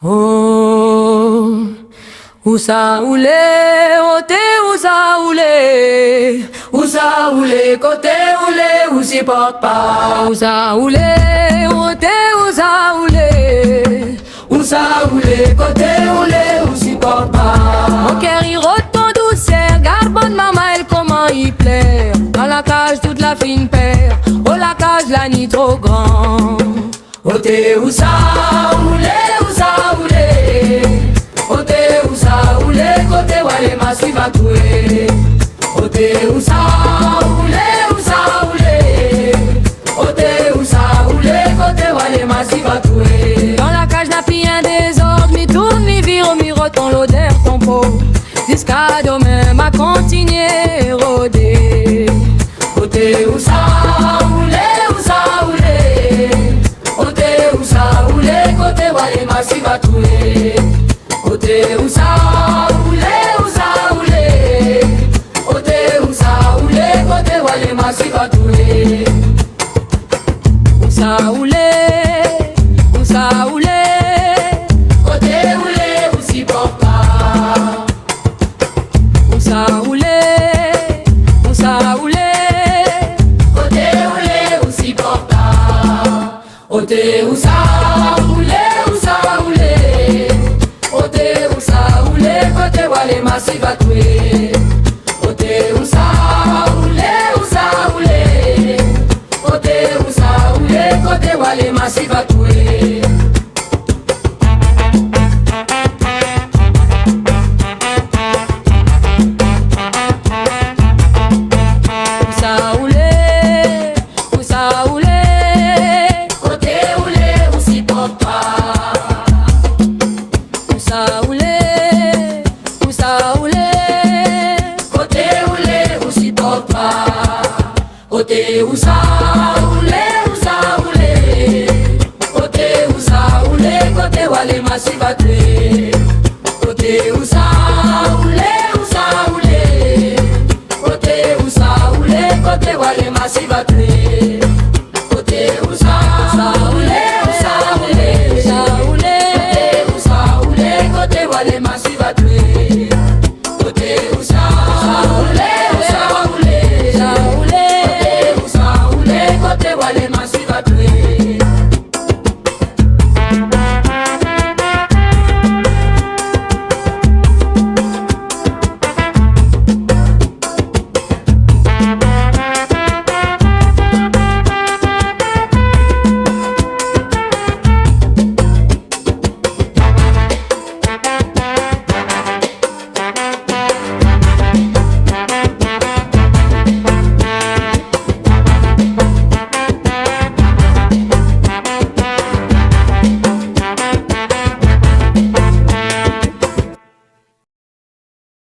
Oh, où ça oulé, oté où ça oulé, côté oulé, où s'y porte pas. Où ça oulé, oté où ça oulé, côté oulé, où s'y porte pas. Mon cœur il retourne douceur, garde bonne maman, elle comment il plaire. Dans la cage toute la fine paire, oh la cage la nuit trop grand. Oté où ça oulé, oté où ça oulé, côté wale massif à touer. Oté où ça oulé, oté où ça oulé, côté wale massif à touer. Dans la cage n'a plus un désordre, mi tourne, mi vire, mi retourne l'odeur ton pot. Jusqu'à demain m'a continué rôder. Oté où ça oulé, oté où ça oulé, côté wale massif à touer. Oté où ça oulé, oté où ça oulé, côté wale massif à touer. Où ça oulé, côté oulé, où s'y porte pas. Où ça oulé, côté oulé, où s'y porte pas. Oté où ça oulé, oté où ça oulé, côté wale massif à touer. Oté où ça oulé, oté où ça oulé, côté wale massif à touer. Où ça oulé, côté oulé, où s'y porte pas. Où ça oulé, côté oulé, où s'y porte pas. Oté où ça oulé, oté où ça oulé, côté wale massif à touer.